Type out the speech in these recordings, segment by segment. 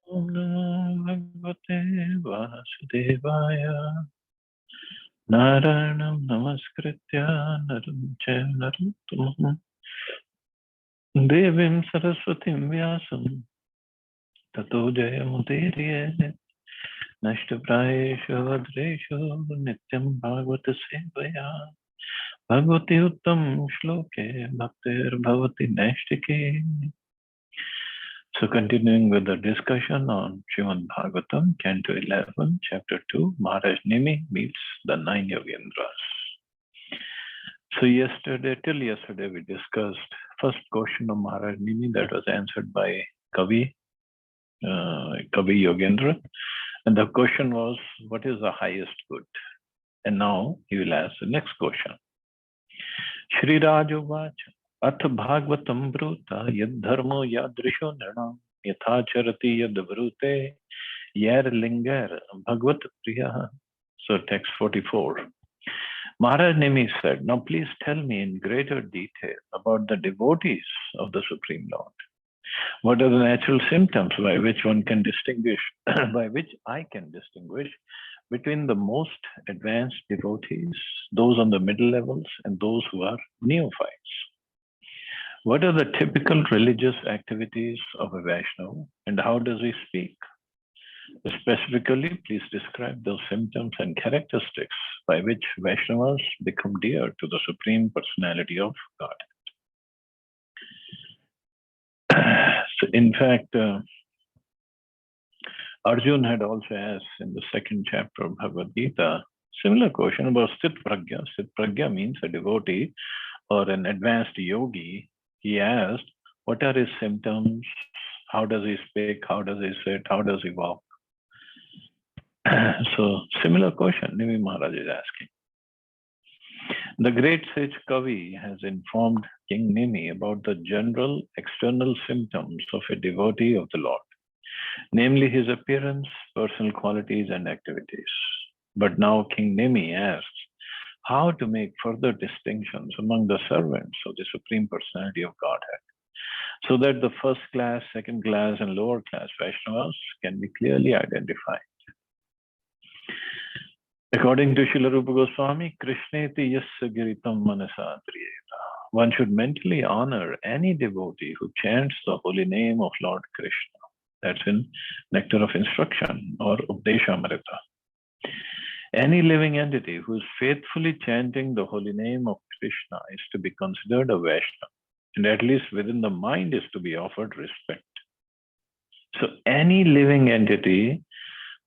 Om Namo Bhagavate Vasudevaya. Narayanam Namaskritya Naram Chaiva Narottamam Devim Saraswatim Vyasam Tato Jayamudirye Nashtaprayeshu Vadreshu Nityam Bhagavata Sevaya Bhagavati Uttam Shloke Bhaktir Bhavati Nashtike. So continuing with the discussion on Srimad Bhagavatam, Canto 11, Chapter 2, Maharaj Nimi meets the 9 Yogendras. So till yesterday we discussed first question of Maharaj Nimi that was answered by Kavi Yogendra. And the question was, what is the highest good? And now he will ask the next question. Shri Rajovacha, Ath Bhagavatam Bruta, Yad Dharmo Yadrisho Nirnam, Yathacharati Yad Vrute, Yer Linger, Bhagavat Priya. So text 44. Maharaj Nimi said, now please tell me in greater detail about the devotees of the Supreme Lord. What are the natural symptoms by which one can distinguish, by which I can distinguish between the most advanced devotees, those on the middle levels, and those who are neophytes? What are the typical religious activities of a Vaishnava, and how does he speak? Specifically, please describe those symptoms and characteristics by which Vaishnavas become dear to the Supreme Personality of God. So in fact, Arjun had also asked in the second chapter of Bhagavad Gita, similar question about Sthit Pragya. Sthit Pragya means a devotee or an advanced yogi. He asked, what are his symptoms? How does he speak? How does he sit? How does he walk? So similar question Nimi Maharaj is asking. The great sage Kavi has informed King Nimi about the general external symptoms of a devotee of the Lord, namely his appearance, personal qualities, and activities. But now King Nimi asks how to make further distinctions among the servants of the Supreme Personality of Godhead, so that the first class, second class, and lower class Vaishnavas can be clearly identified. According to Srila Rupa Goswami, Krishneti yasya giritam manasa triyeta. One should mentally honor any devotee who chants the holy name of Lord Krishna. That's in Nectar of Instruction or Updeshamrita. Any living entity who is faithfully chanting the holy name of Krishna is to be considered a Vaishnava, and at least within the mind is to be offered respect. So any living entity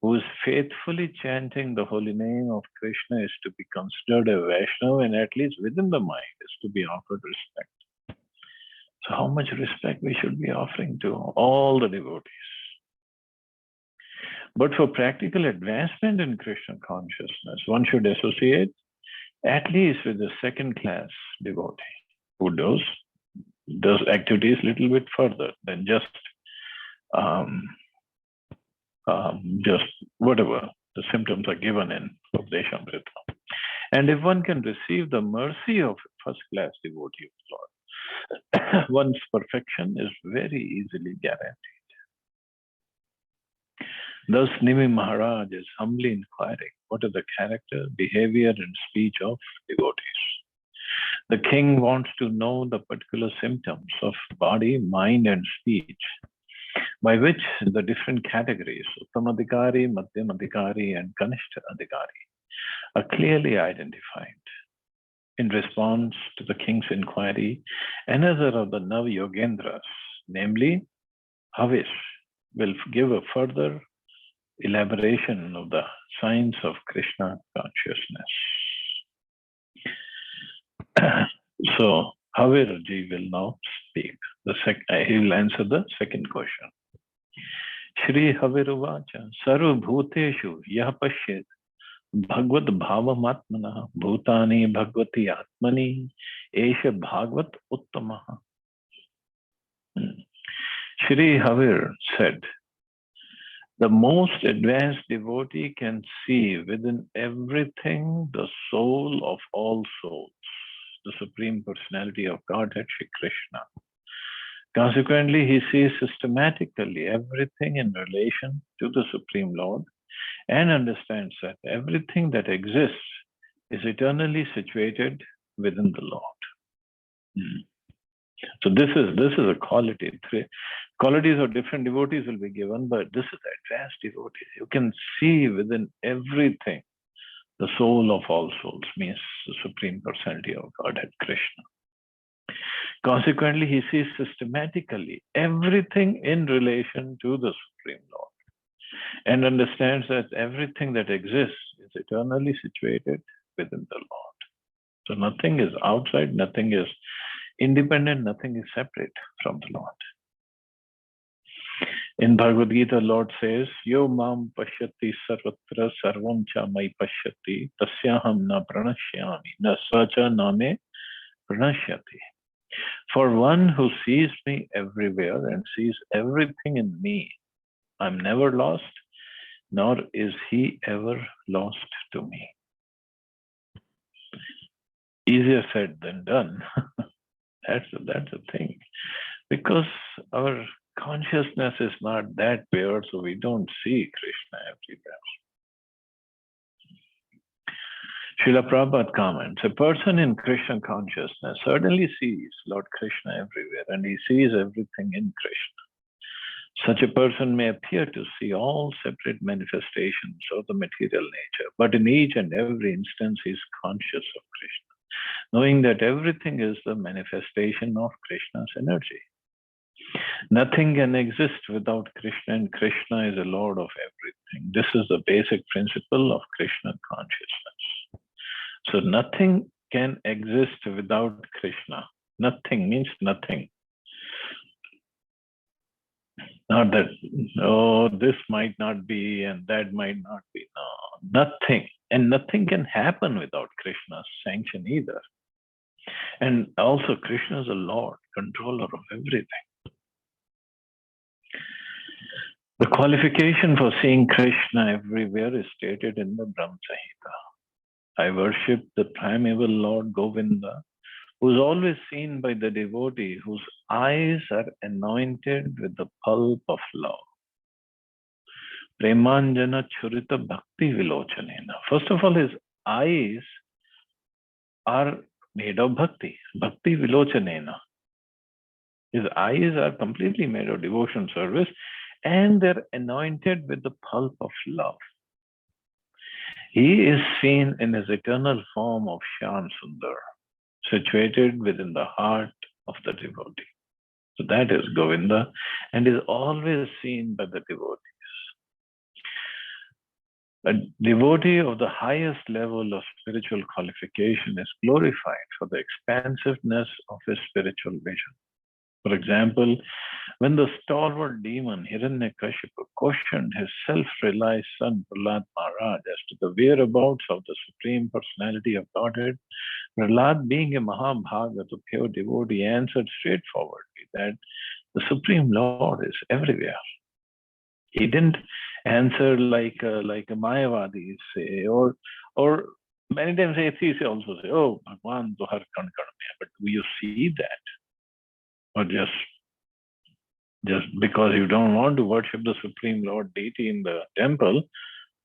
who is faithfully chanting the holy name of Krishna is to be considered a Vaishnava, and at least within the mind is to be offered respect. So how much respect we should be offering to all the devotees? But for practical advancement in Krishna consciousness, one should associate at least with the second class devotee who does activities a little bit further than just whatever the symptoms are given in Updeshamrita. And if one can receive the mercy of first class devotee of Lord, one's perfection is very easily guaranteed. Thus, Nimi Maharaj is humbly inquiring what are the character, behavior, and speech of devotees. The king wants to know the particular symptoms of body, mind, and speech by which the different categories, Uttamadhikari, Madhyamadhikari, and Kanishta Adhikari, are clearly identified. In response to the king's inquiry, another of the Nav Yogendras, namely Havish, will give a further elaboration of the signs of Krishna consciousness. So Havirji will now speak. He will answer the second question. Shri Haviruvacha Sarva Bhuteshu Yah Pashyet Bhagavad Bhavamatmana Bhutani Bhagavati Atmani Esha Bhagavat Uttamaha. Shri Havir said, the most advanced devotee can see within everything the soul of all souls, the Supreme Personality of Godhead, Shri Krishna. Consequently, he sees systematically everything in relation to the Supreme Lord and understands that everything that exists is eternally situated within the Lord. So this is a quality. Three qualities of different devotees will be given, but this is advanced devotees. You can see within everything the soul of all souls, means the Supreme Personality of Godhead, Krishna. Consequently, he sees systematically everything in relation to the Supreme Lord and understands that everything that exists is eternally situated within the Lord. So nothing is outside, nothing is independent, nothing is separate from the Lord. In Bhagavad Gita, Lord says, Yo mam pashyati sarvatra sarvam cha mai pashyati tasyaham na pranashyami na svacha name pranashyati. For one who sees me everywhere and sees everything in me, I'm never lost, nor is he ever lost to me. Easier said than done. That's the thing. Because our consciousness is not that pure, so we don't see Krishna everywhere. Srila Prabhupada comments, a person in Krishna consciousness certainly sees Lord Krishna everywhere and he sees everything in Krishna. Such a person may appear to see all separate manifestations of the material nature, but in each and every instance he is conscious of Krishna, knowing that everything is the manifestation of Krishna's energy. Nothing can exist without Krishna, and Krishna is the Lord of everything. This is the basic principle of Krishna consciousness. So nothing can exist without Krishna. Nothing means nothing. Not that, oh, this might not be and that might not be. No, nothing. And nothing can happen without Krishna's sanction either. And also Krishna is the Lord, controller of everything. The qualification for seeing Krishna everywhere is stated in the Brahma Samhita. I worship the primeval Lord Govinda, who is always seen by the devotee whose eyes are anointed with the pulp of love. Premanjana Churita Bhakti Vilochanena. First of all, his eyes are made of bhakti, Bhakti Vilochanena. His eyes are completely made of devotion service and they're anointed with the pulp of love. He is seen in his eternal form of Shyam Sundar, situated within the heart of the devotee. So that is Govinda and is always seen by the devotees. A devotee of the highest level of spiritual qualification is glorified for the expansiveness of his spiritual vision. For example, when the stalwart demon Hiranyakashipu questioned his self-realized son Prahlad Maharaj as to the whereabouts of the Supreme Personality of Godhead, Prahlad, being a Mahabhagata, a pure devotee, answered straightforwardly that the Supreme Lord is everywhere. He didn't answer like a Mayavadi say, or many times atheists also say, "Oh, Bhagwan to har kan kan mein." But do you see that? Or just because you don't want to worship the Supreme Lord deity in the temple,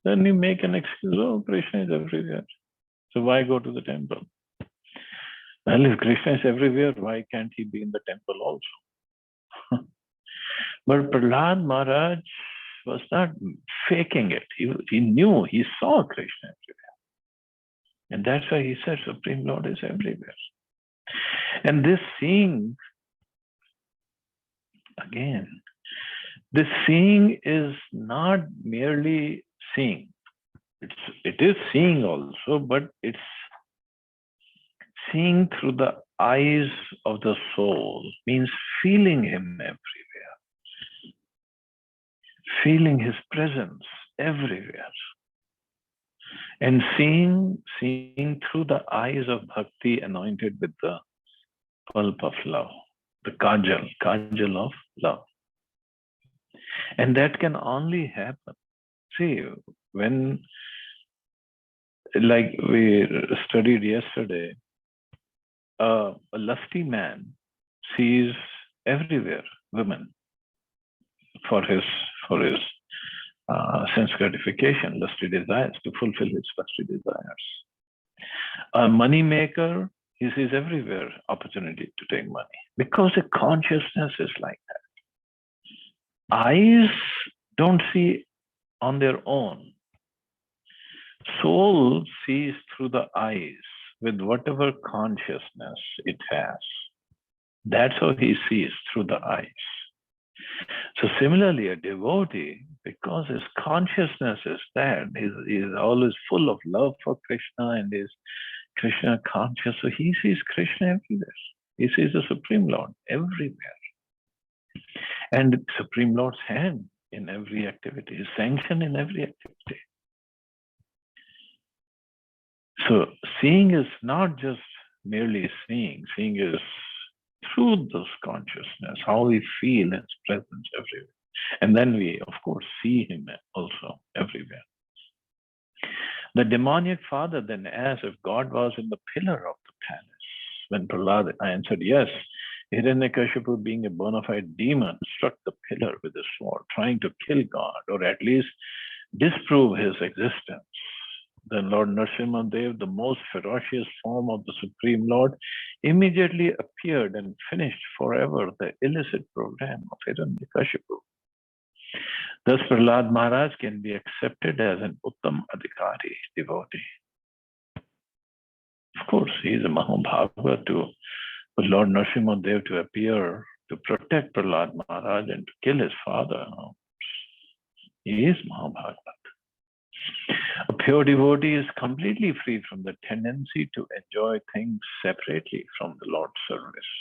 then you make an excuse, oh, Krishna is everywhere. So why go to the temple? Well, if Krishna is everywhere, why can't he be in the temple also? But Prahlad Maharaj was not faking it. He knew, he saw Krishna everywhere. And that's why he said Supreme Lord is everywhere. And this seeing, again, this seeing is not merely seeing. It is seeing also, but it's seeing through the eyes of the soul, means feeling him everywhere. Feeling his presence everywhere. And seeing through the eyes of bhakti anointed with the pulp of love, the kajal of love. And that can only happen. See, when, like we studied yesterday, a lusty man sees everywhere, women, for his sense gratification, lusty desires, to fulfill his lusty desires. A money maker, he sees everywhere opportunity to take money because the consciousness is like that. Eyes don't see on their own. Soul sees through the eyes with whatever consciousness it has. That's how he sees, through the eyes. So similarly, a devotee, because his consciousness is that, he's always full of love for Krishna and is Krishna conscious, so he sees Krishna everywhere. He sees the Supreme Lord everywhere. And the Supreme Lord's hand in every activity, his sanction in every activity. So seeing is not just merely seeing. Seeing is through this consciousness, how we feel his presence everywhere. And then we, of course, see him also everywhere. The demoniac father then asked if God was in the pillar of the palace. When Prahlad answered yes, Hiranyakashipu, being a bona fide demon, struck the pillar with his sword, trying to kill God, or at least disprove his existence. Then Lord Narasimha Dev, the most ferocious form of the Supreme Lord, immediately appeared and finished forever the illicit program of Hiranyakashipu. Thus, Prahlad Maharaj can be accepted as an Uttam Adhikari devotee. Of course, he is a Mahabhagava to Lord Narasimha Dev to appear to protect Prahlad Maharaj and to kill his father. He is Mahabhagava. A pure devotee is completely free from the tendency to enjoy things separately from the Lord's service.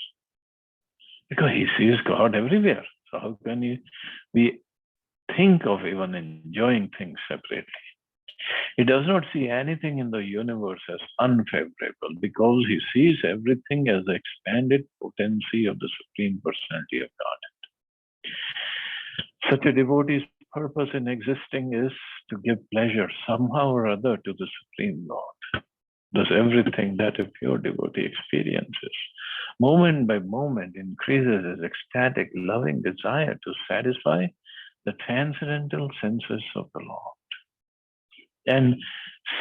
Because he sees God everywhere. So how can we think of even enjoying things separately? He does not see anything in the universe as unfavorable because he sees everything as the expanded potency of the Supreme Personality of God. Such a devotee's purpose in existing is to give pleasure somehow or other to the Supreme Lord. Thus, everything that a pure devotee experiences, moment by moment, increases his ecstatic, loving desire to satisfy the transcendental senses of the Lord. And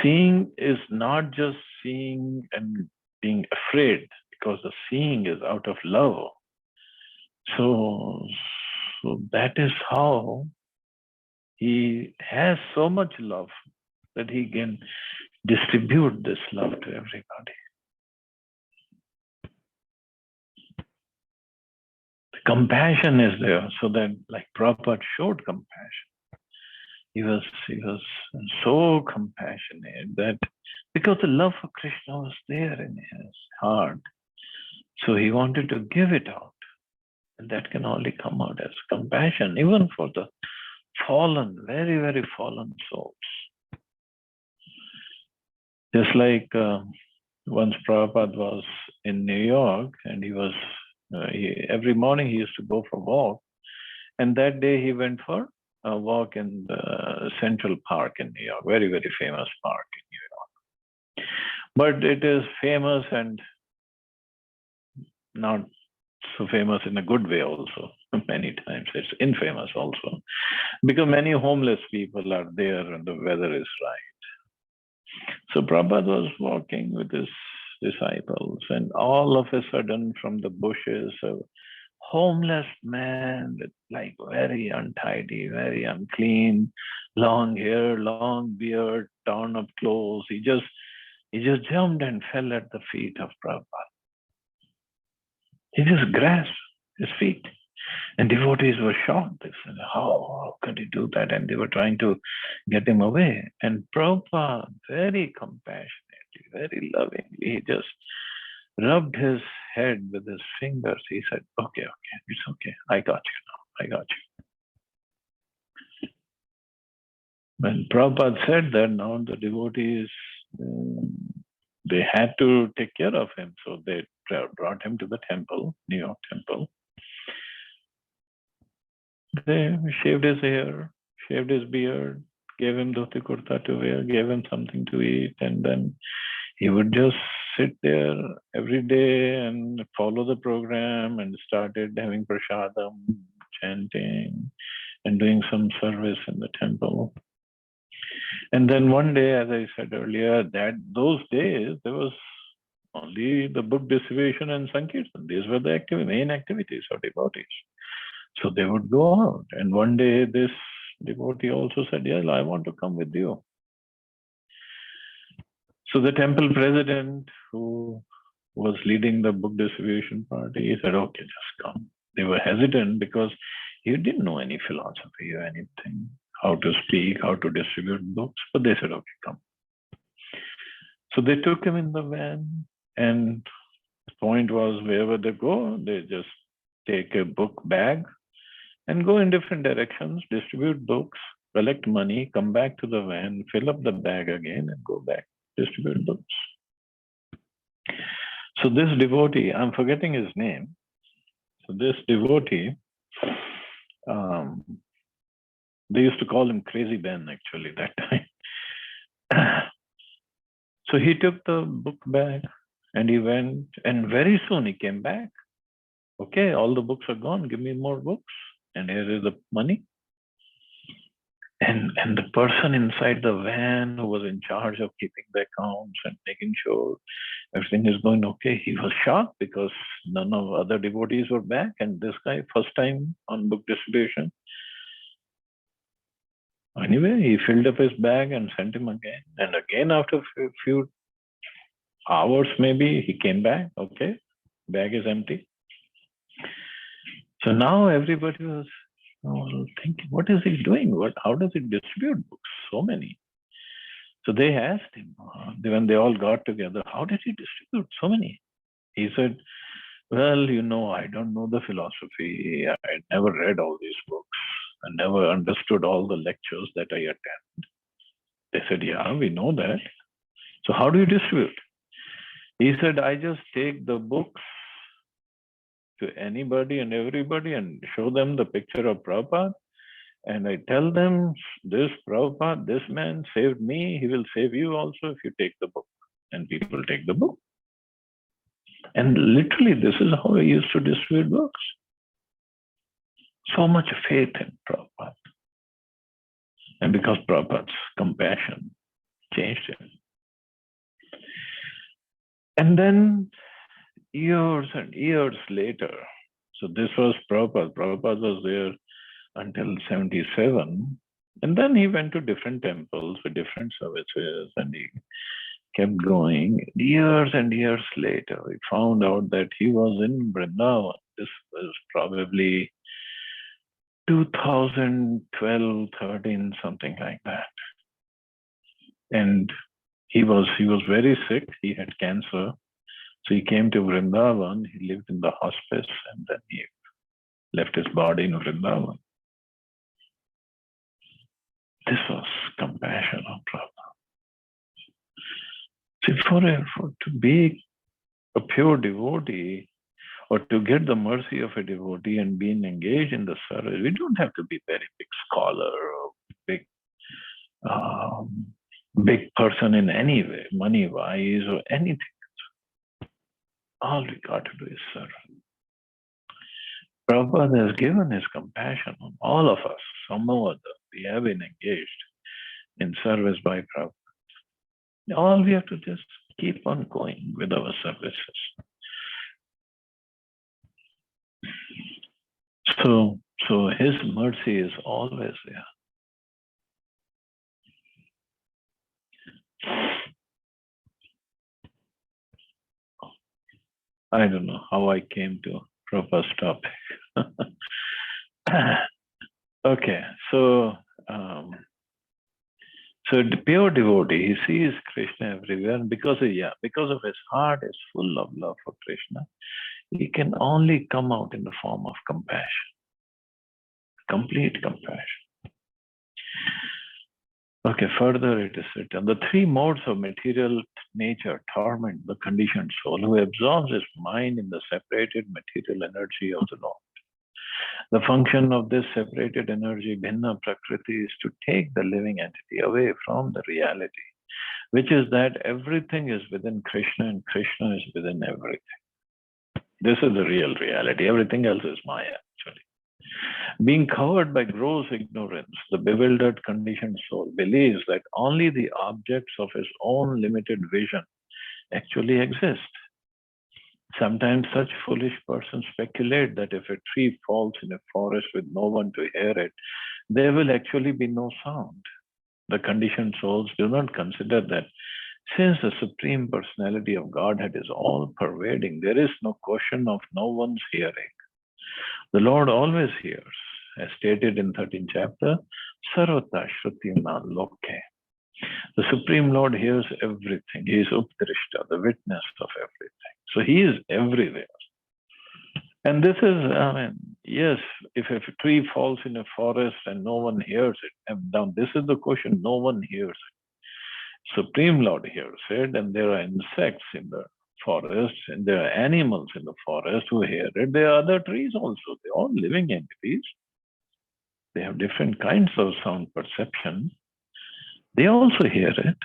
seeing is not just seeing and being afraid, because the seeing is out of love. So that is how he has so much love that he can distribute this love to everybody. The compassion is there, so that, like Prabhupada showed compassion. He was so compassionate that because the love for Krishna was there in his heart, so he wanted to give it out. And that can only come out as compassion, even for the fallen, very, very fallen souls. Just like once Prabhupada was in New York, and he was, every morning he used to go for a walk. And that day he went for a walk in the Central Park in New York, very, very famous park in New York. But it is famous and not so famous in a good way also. Many times it's infamous also, because many homeless people are there and the weather is right. So Prabhupada was walking with his disciples, and all of a sudden from the bushes, a homeless man with like very untidy, very unclean, long hair, long beard, torn up clothes, he just jumped and fell at the feet of Prabhupada. He just grasped his feet. And devotees were shocked. They said, how could he do that? And they were trying to get him away. And Prabhupada, very compassionately, very lovingly, he just rubbed his head with his fingers. He said, okay, it's okay. I got you now. I got you. When Prabhupada said that, now the devotees, they had to take care of him. So they brought him to the temple, New York temple. They shaved his hair, shaved his beard, gave him dhoti kurta to wear, gave him something to eat, and then he would just sit there every day and follow the program and started having prasadam, chanting, and doing some service in the temple. And then one day, as I said earlier, that those days there was only the book distribution and Sankirtan. These were the main activities of devotees. So they would go out. And one day this devotee also said, "Yeah, I want to come with you." So the temple president, who was leading the book distribution party, he said, "Okay, just come." They were hesitant because he didn't know any philosophy or anything, how to speak, how to distribute books. But they said, "Okay, come." So they took him in the van, and the point was wherever they go, they just take a book bag and go in different directions, distribute books, collect money, come back to the van, fill up the bag again, and go back, distribute books. So this devotee, I'm forgetting his name. So this devotee, they used to call him Crazy Ben actually that time. So he took the book bag and he went, and very soon he came back. "Okay, all the books are gone. Give me more books. And here is the money." And the person inside the van who was in charge of keeping the accounts and making sure everything is going okay, he was shocked because none of other devotees were back, and this guy, first time on book distribution. Anyway, he filled up his bag and sent him again. And again, after a few hours, maybe, he came back. "Okay, bag is empty." So now everybody was thinking, what is he doing? How does he distribute books? So many. So they asked him, when they all got together, "How did he distribute so many?" He said, "Well, I don't know the philosophy. I never read all these books. I never understood all the lectures that I attend." They said, "Yeah, we know that. So how do you distribute?" He said, "I just take the books to anybody and everybody and show them the picture of Prabhupada. And I tell them, this Prabhupada, this man saved me. He will save you also if you take the book." And people take the book. And literally, this is how I used to distribute books. So much faith in Prabhupada. And because Prabhupada's compassion changed him. And then years and years later, so this was Prabhupada. Prabhupada was there until 77. And then he went to different temples with different services and he kept going. Years and years later, we found out that he was in Vrindavan. This was probably 2012, 13, something like that. And he was very sick. He had cancer. So he came to Vrindavan. He lived in the hospice and then he left his body in Vrindavan. This was compassion of Prabhupada. See, to be a pure devotee or to get the mercy of a devotee and being engaged in the service, we don't have to be very big scholar or big person in any way, money-wise or anything. All we got to do is serve. Prabhupada has given his compassion on all of us. Somehow or other, we have been engaged in service by Prabhupada. All we have to just keep on going with our services. So his mercy is always there. I don't know how I came to Prabhupada's topic. Okay, so the pure devotee, he sees Krishna everywhere, and because of his heart is full of love for Krishna, he can only come out in the form of compassion, complete compassion. Okay, further it is written, the three modes of material nature torment the conditioned soul who absorbs his mind in the separated material energy of the Lord. The function of this separated energy, Bhinna Prakriti, is to take the living entity away from the reality which is that everything is within Krishna and Krishna is within everything. This is the real reality. Everything else is Maya, actually. Being covered by gross ignorance, the bewildered conditioned soul believes that only the objects of his own limited vision actually exist. Sometimes such foolish persons speculate that if a tree falls in a forest with no one to hear it, there will actually be no sound. The conditioned souls do not consider that since the Supreme Personality of Godhead is all pervading, there is no question of no one's hearing. The Lord always hears, as stated in 13th chapter, Sarvata Shrutima Loke. The Supreme Lord hears everything. He is Updrishta, the witness of everything. So he is everywhere. And this is, yes, if a tree falls in a forest and no one hears it, and now this is the question, no one hears it. Supreme Lord hears it, and there are insects in the forest, and there are animals in the forest who hear it. There are other trees also. They're all living entities. They have different kinds of sound perception. They also hear it.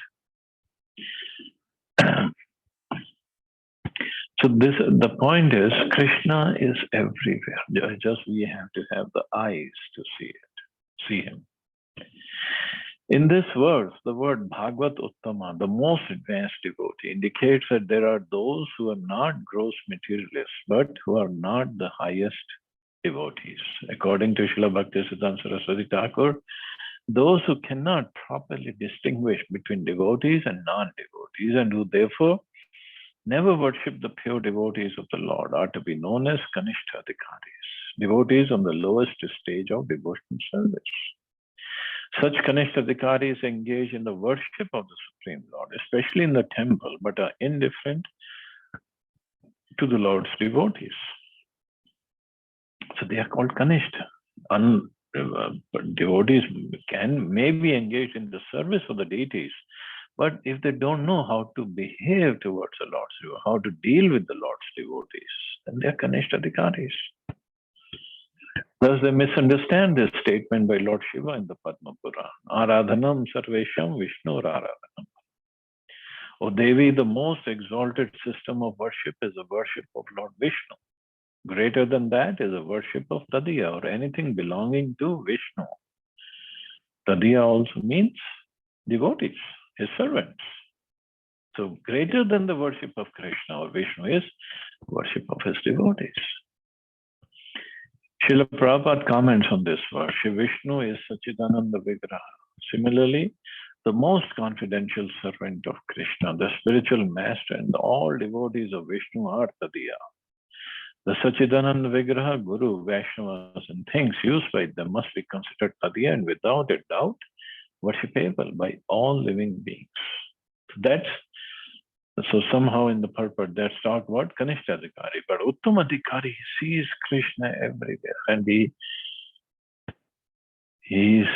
So the point is, Krishna is everywhere. Just we have to have the eyes to see him. In this verse, the word Bhagavat Uttama, the most advanced devotee, indicates that there are those who are not gross materialists, but who are not the highest devotees. According to Srila Bhaktisiddhanta Saraswati Thakur, those who cannot properly distinguish between devotees and non-devotees, and who therefore never worship the pure devotees of the Lord, are to be known as Kanishtadhikaris, devotees on the lowest stage of devotional service. Such Kanishtadhikaris engage in the worship of the Supreme Lord, especially in the temple, but are indifferent to the Lord's devotees. So they are called Kanishta. Devotees may be engaged in the service of the deities, but if they don't know how to behave towards the Lord's devotees, how to deal with the Lord's devotees, then they are Kanishtadhikaris. Thus, they misunderstand this statement by Lord Shiva in the Padma Purana. Aradhanam sarvesham Vishnu aradhanam. O Devi, the most exalted system of worship is the worship of Lord Vishnu. Greater than that is a worship of Tadiya or anything belonging to Vishnu. Tadiya also means devotees, his servants. So greater than the worship of Krishna or Vishnu is worship of his devotees. Srila Prabhupada comments on this verse. Vishnu is Sachidananda Vigraha. Similarly, the most confidential servant of Krishna, the spiritual master, and all devotees of Vishnu are Tadiya. The Sachidananda Vigraha, Guru, Vaishnavas, and things used by them must be considered Tadiya and without a doubt worshipable by all living beings. So somehow in the purport that's talked about Kanishtadhikari, but Uttamadhikari sees Krishna everywhere, and he's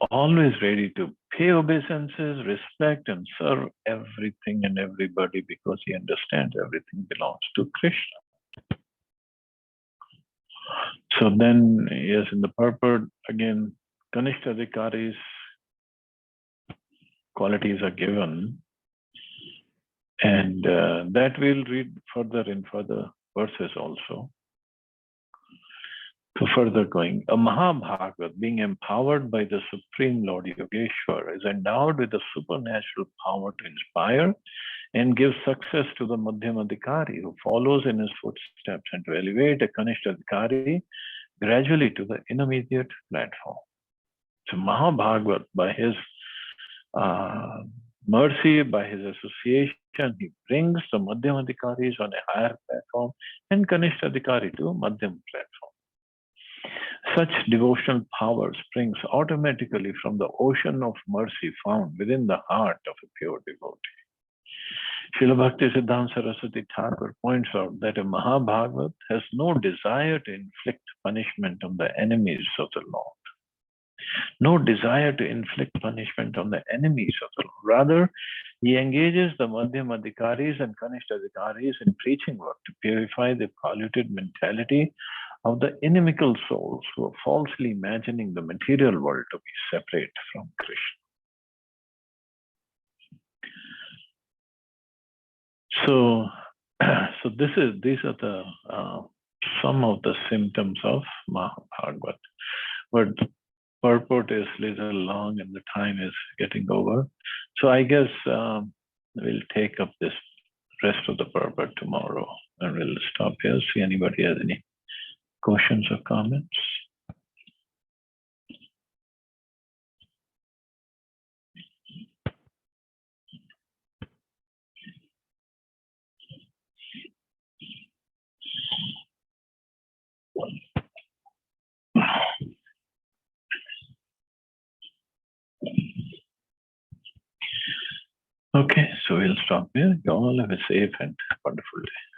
always ready to pay obeisances, respect, and serve everything and everybody because he understands everything belongs to Krishna. So then, yes, in the purport, again, Kanishtadhikari's qualities are given, and that we'll read further in further verses also. So further going, a Mahabhagavat, being empowered by the Supreme Lord Yogeshwar, is endowed with the supernatural power to inspire and give success to the Madhyamadhikari who follows in his footsteps, and to elevate a Kanishtadhikari gradually to the intermediate platform. So Mahabhagavat, by his mercy, by his association, he brings the Madhyamadhikaris on a higher platform and Kanishtadhikari to Madhyam platform. Such devotional power springs automatically from the ocean of mercy found within the heart of a pure devotee. Srila Bhaktisiddhanta Saraswati Thakur points out that a Mahabhagavat has no desire to inflict punishment on the enemies of the Lord. No desire to inflict punishment on the enemies of the Lord. Rather, he engages the Madhyamadhikaris and Kanishtadhikaris in preaching work to purify the polluted mentality of the inimical souls who are falsely imagining the material world to be separate from Krishna. So, so these are the some of the symptoms of Mahabharata. But the purport is little long and the time is getting over. So I guess we'll take up this rest of the purport tomorrow and we'll stop here. See anybody has any questions or comments? Okay, so we'll stop here. You all have a safe and wonderful day.